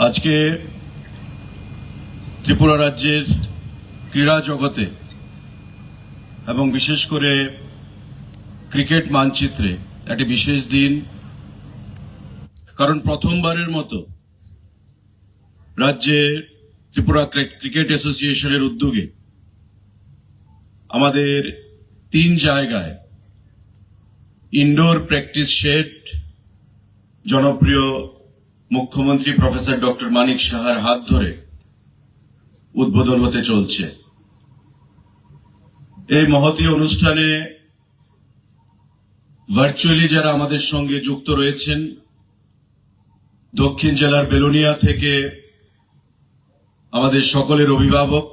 আজকে ত্রিপুরা রাজ্যের ক্রীড়া জগতে এবং বিশেষ করে ক্রিকেট মানচিত্রে একটি বিশেষ দিন, কারণ প্রথমবারের মতো রাজ্যে ত্রিপুরা ক্রিকেট অ্যাসোসিয়েশনের উদ্যোগে আমাদের 3 জায়গায় ইনডোর প্র্যাকটিস শেড জনপ্রিয় মুখ্যমন্ত্রী প্রফেসর ডক্টর মানিক সাহার হাত ধরে উদ্বোধন হতে চলছে। এই মহতী অনুষ্ঠানে ভার্চুয়ালি যারা আমাদের সঙ্গে যুক্ত রয়েছেন, দক্ষিণ জেলার বেলোনিয়া থেকে আমাদের সকলের অভিভাবক,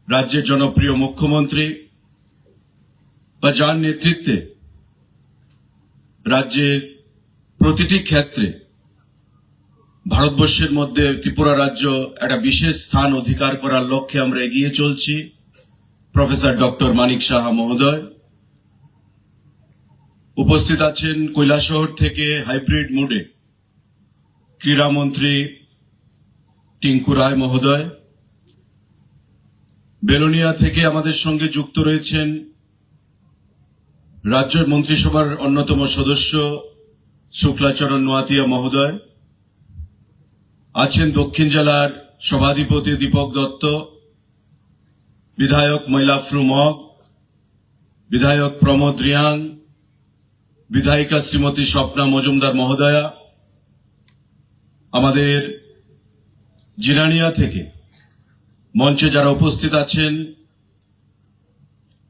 রাজ্যের জনপ্রিয় মুখ্যমন্ত্রী বা যার নেতৃত্বে রাজ্যের প্রতিটি ক্ষেত্রে ভারতবর্ষের মধ্যে ত্রিপুরা রাজ্য একটা বিশেষ স্থান অধিকার করার লক্ষ্যে আমরা এগিয়ে চলছি, প্রফেসর ডক্টর মানিক সাহা মহোদয় উপস্থিত আছেন। কৈলাসহর থেকে হাইব্রিড মোডে ক্রীড়ামন্ত্রী টিঙ্কু রায় মহোদয়, বেলোনিয়া থেকে আমাদের সঙ্গে যুক্ত রয়েছেন রাজ্য মন্ত্রিসভার অন্যতম সদস্য শুক্লাচরণ নোয়াতিয়া মহোদয়, আছেন দক্ষিণ জেলার সভাধিপতি দীপক দত্ত, বিধায়ক মৈলাফ্রু মগ, বিধায়ক প্রমোদ রিয়াং, বিধায়িকা শ্রীমতী স্বপ্না মজুমদার মহোদয়া, আমাদের জিরানিয়া থেকে মঞ্চে যারা উপস্থিত আছেন,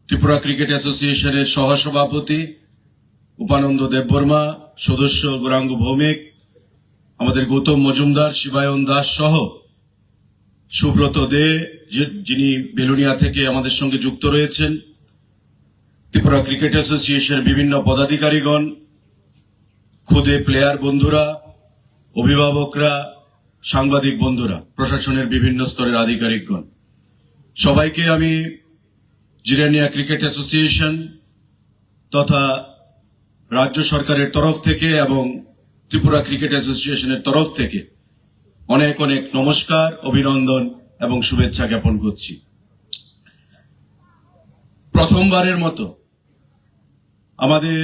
ত্রিপুরা ক্রিকেট অ্যাসোসিয়েশনের সহসভাপতি উপানন্দ দেববর্মা, সদস্য গৌরাঙ্গ ভৌমিক, আমাদের গৌতম মজুমদার, শিবায়ন দাস সহ সুব্রত দে যিনি বেলুনিয়া থেকে আমাদের সঙ্গে যুক্ত রয়েছেন, ত্রিপুরা ক্রিকেট অ্যাসোসিয়েশনের বিভিন্ন পদাধিকারীগণ, খুদে প্লেয়ার বন্ধুরা, অভিভাবকরা, সাংবাদিক বন্ধুরা, প্রশাসনের বিভিন্ন স্তরের আধিকারিকগণ, সবাইকে আমি জিরানিয়া ক্রিকেট অ্যাসোসিয়েশন তথা রাজ্য সরকারের তরফ থেকে এবং ত্রিপুরা ক্রিকেট অ্যাসোসিয়েশনের তরফ থেকে অনেক অনেক নমস্কার, অভিনন্দন এবং শুভেচ্ছা জ্ঞাপন করছি। প্রথমবারের মতো আমাদের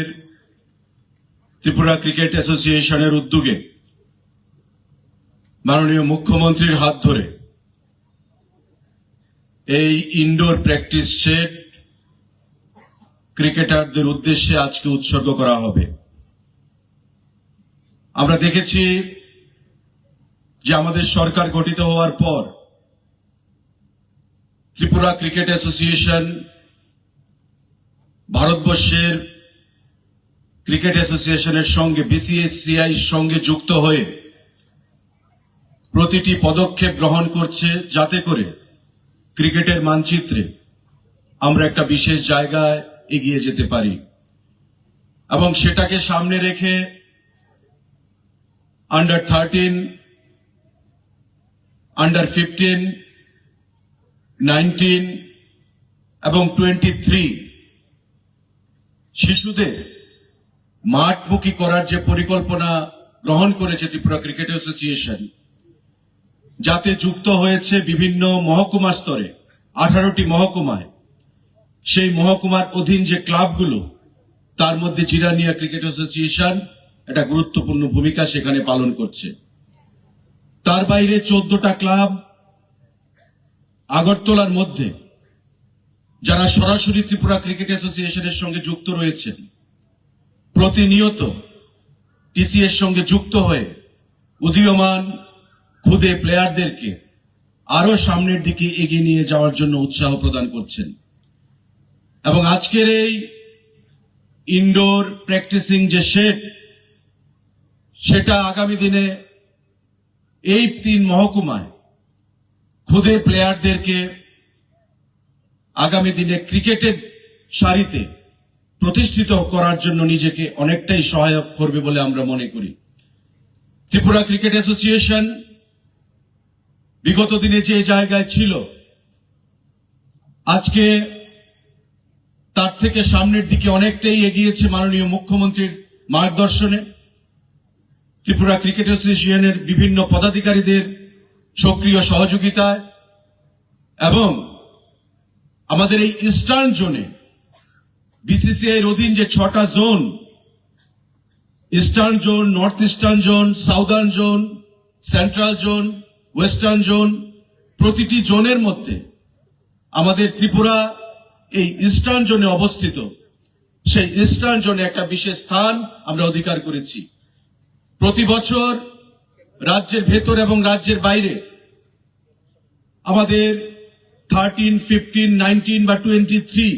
ত্রিপুরা ক্রিকেট অ্যাসোসিয়েশনের উদ্যোগে মাননীয় মুখ্যমন্ত্রীর হাত ধরে এই ইনডোর প্র্যাকটিস শেড ক্রিকেটারদের উদ্দেশ্যে আজকে উৎসর্গ করা হবে। আমরা দেখেছি যে আমাদের সরকার গঠিত হওয়ার পর ত্রিপুরা ক্রিকেট অ্যাসোসিয়েশন ভারতবর্ষের ক্রিকেট অ্যাসোসিয়েশনের সঙ্গে বিসিসিআই সঙ্গে যুক্ত হয়ে প্রতিটি পদক্ষেপ গ্রহণ করছে যাতে করে ক্রিকেটের মানচিত্রে আমরা একটা বিশেষ জায়গায় এগিয়ে যেতে পারি, এবং সেটাকে সামনে রেখে আন্ডার 13, আন্ডার 15, 19 এবং 23 শিশুদের মাঠমুখী করার যে পরিকল্পনা গ্রহণ করেছে ত্রিপুরা ক্রিকেট অ্যাসোসিয়েশন, যাতে যুক্ত হয়েছে বিভিন্ন মহকুমা স্তরে 18টি মহকুমায়, সেই মহকুমার অধীন যে ক্লাবগুলো, তার মধ্যে জিরানিয়া ক্রিকেট অ্যাসোসিয়েশন একটা গুরুত্বপূর্ণ ভূমিকা সেখানে পালন করছে। তার বাইরে 14টা ক্লাব আগরতলার মধ্যে যারা সরাসরি ত্রিপুরা ক্রিকেট অ্যাসোসিয়েশনের সঙ্গে যুক্ত রয়েছেন, প্রতিনিয়ত টিসিএর সঙ্গে যুক্ত হয়ে উদীয়মান খুদে প্লেয়ারদেরকে আরো সামনের দিকে এগিয়ে নিয়ে যাওয়ার জন্য উৎসাহ প্রদান করছেন। এবং আজকের এই ইনডোর প্র্যাকটিসিং যে শেড, সেটা আগামী দিনে এই 3 মহকুমায় খুদে প্লেয়ারদেরকে আগামী দিনে ক্রিকেটের সারিতে প্রতিষ্ঠিত করার জন্য নিজেকে অনেকটাই সহায়ক করবে বলে আমরা মনে করি। ত্রিপুরা ক্রিকেট অ্যাসোসিয়েশন বিগত দিনে যে জায়গায় ছিল, আজকে তার থেকে সামনের দিকে অনেকটাই এগিয়েছে মাননীয় মুখ্যমন্ত্রীর মার্গদর্শনে। ত্রিপুরা ক্রিকেট অ্যাসোসিয়েশনের বিভিন্ন পদাধিকারীদের সক্রিয় সহযোগিতায় এবং আমাদের এই ইস্টার্ন জোনে বিসিসিআই এর অধীন যে 6টা zone, eastern zone, north eastern zone, southern zone, central zone, western zone, প্রতিটি জোনের মধ্যে আমাদের ত্রিপুরা এই ইস্টার্ন জোনে অবস্থিত। সেই ইস্টার্ন জোনে একটা বিশেষ স্থান আমরা অধিকার করেছি। প্রতি বছর রাজ্যের ভেতর এবং রাজ্যের বাইরে আমাদের 13, 15, 19 বা 23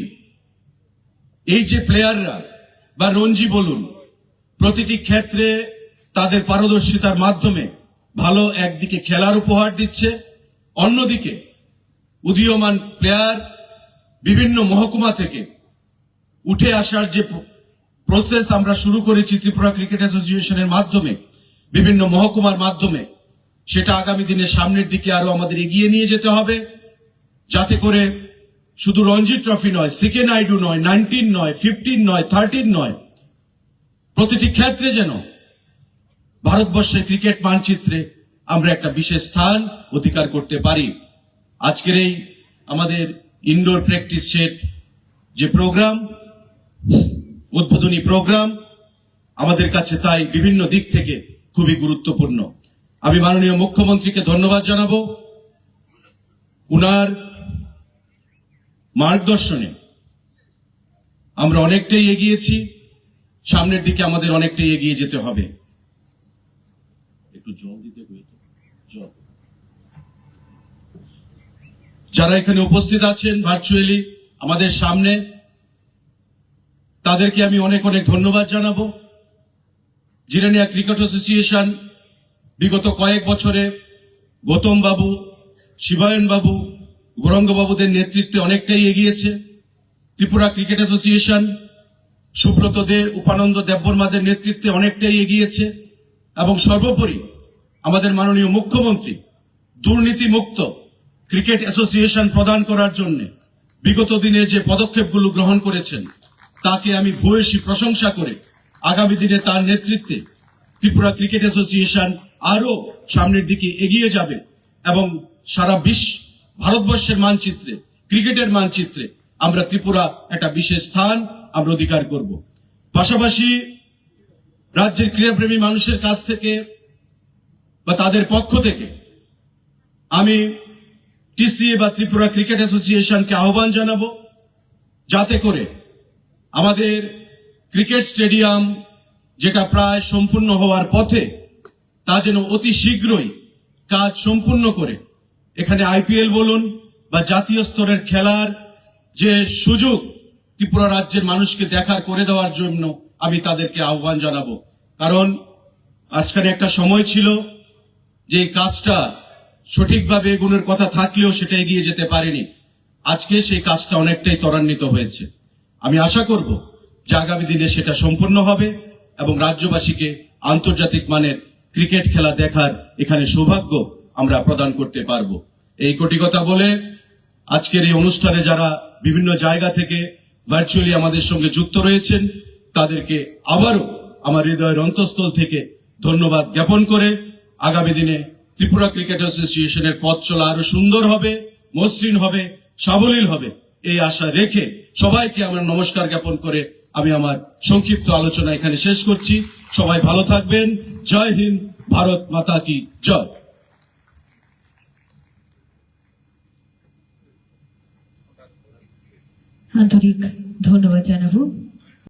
এই যে প্লেয়াররা বা রঞ্জি বলুন, প্রতিটি ক্ষেত্রে তাদের পারদর্শিতার মাধ্যমে ভালো একদিকে খেলার উপহার দিচ্ছে, অন্যদিকে উদীয়মান প্লেয়ার বিভিন্ন মহকুমা থেকে উঠে আসার যে প্রসেস আমরা শুরু করেছি ত্রিপুরা ক্রিকেট অ্যাসোসিয়েশনের মাধ্যমে, বিভিন্ন মহকুমার মাধ্যমে, সেটা আগামী দিনে সামনের দিকে আরো আমাদের এগিয়ে নিয়ে যেতে হবে, যাতে করে শুধু রঞ্জি ট্রফি নয়, সিকে নাইডু নয়, 19 নয়, 15 নয়, 13 নয়, প্রতিটি ক্ষেত্রে যেন ভারতবর্ষের ক্রিকেট মানচিত্রে আমরা একটা বিশেষ স্থান অধিকার করতে পারি। আজকের এই আমাদের ইনডোর প্র্যাকটিস সেট যে প্রোগ্রাম, উদ্বোধনী প্রোগ্রাম, আমাদের কাছে তাই বিভিন্ন দিক থেকে খুবই গুরুত্বপূর্ণ। আমি মাননীয় মুখ্যমন্ত্রীকে ধন্যবাদ জানাবো। উনার মার্গদর্শনে আমরা অনেকটাই এগিয়েছি, সামনের দিকে আমাদের অনেকটাই এগিয়ে যেতে হবে। একটু জল দিতে হয়েছে, জল। যারা এখানে উপস্থিত আছেন ভার্চুয়ালি আমাদের সামনে, তাদেরকে আমি অনেক অনেক ধন্যবাদ জানাবো। জিরানিয়া ক্রিকেট অ্যাসোসিয়েশন বিগত কয়েক বছরে গৌতম বাবু, শিবায়ন বাবু, গৌরঙ্গ বাবুদের নেতৃত্বে অনেকটাই এগিয়েছে। ত্রিপুরা ক্রিকেট অ্যাসোসিয়েশন সুব্রত দে, উপানন্দ দেববর্মাদের নেতৃত্বে অনেকটাই এগিয়েছে এবং সর্বোপরি আমাদের মাননীয় মুখ্যমন্ত্রী দুর্নীতি মুক্ত ক্রিকেট অ্যাসোসিয়েশন প্রদান করার জন্য বিগত দিনে যে পদক্ষেপগুলো গ্রহণ করেছেন তাকে আমি ভূয়সী প্রশংসা করে আগামী দিনে তার নেতৃত্বে ত্রিপুরা ক্রিকেট অ্যাসোসিয়েশন আরো সামনের দিকে এগিয়ে যাবে এবং সারা বিশ্ব ভারতবর্ষের মানচিত্রে, ক্রিকেটের মানচিত্রে আমরা ত্রিপুরা একটা বিশেষ স্থান আমরা অধিকার করব। পাশাপাশি রাজ্যের ক্রীড়াপ্রেমী মানুষের কাছ থেকে বা তাদের পক্ষ থেকে আমি টিসিএ বা ত্রিপুরা ক্রিকেট অ্যাসোসিয়েশনকে আহ্বান জানাবো, যাতে করে আমাদের ক্রিকেট স্টেডিয়াম যেটা প্রায় সম্পূর্ণ হওয়ার পথে, তা যেন অতি শীঘ্রই কাজ সম্পূর্ণ করে এখানে আইপিএল বলুন বা জাতীয় স্তরের খেলার যে সুযোগ ত্রিপুরা রাজ্যের মানুষকে দেখার করে দেওয়ার জন্য আমি তাদেরকে আহ্বান জানাবো। কারণ আজকাল একটা সময় ছিল যে এই কাজটা সঠিকভাবে এগুলোর কথা থাকলেও সেটা এগিয়ে যেতে পারেনি। আজকে সেই কাজটা অনেকটাই ত্বরান্বিত হয়েছে। আমি আশা করব যে আগামী দিনে সেটা সম্পূর্ণ হবে এবং রাজ্যবাসীকে আন্তর্জাতিক মানের ক্রিকেট খেলা দেখার এখানে সৌভাগ্য আমরা প্রদান করতে পারবো। এই কোটি কথা বলে আজকের এই অনুষ্ঠানে যারা বিভিন্ন জায়গা থেকে ভার্চুয়ালি আমাদের সঙ্গে যুক্ত রয়েছেন তাদেরকে আবারও আমার হৃদয়ের অন্তঃস্থল থেকে ধন্যবাদ জ্ঞাপন করে আগামী দিনে ত্রিপুরা ক্রিকেট অ্যাসোসিয়েশনের পথ চলা আরো সুন্দর হবে, মসৃণ হবে, সাবলীল হবে, এই আশা রেখে সবাইকে আমার নমস্কার জ্ঞাপন করে আমি আমার সংক্ষিপ্ত আলোচনা এখানে শেষ করছি। সবাই ভালো থাকবেন। জয় হিন্দ, ভারত মাতা কি জয়। আন্তরিক ধন্যবাদ জানাবো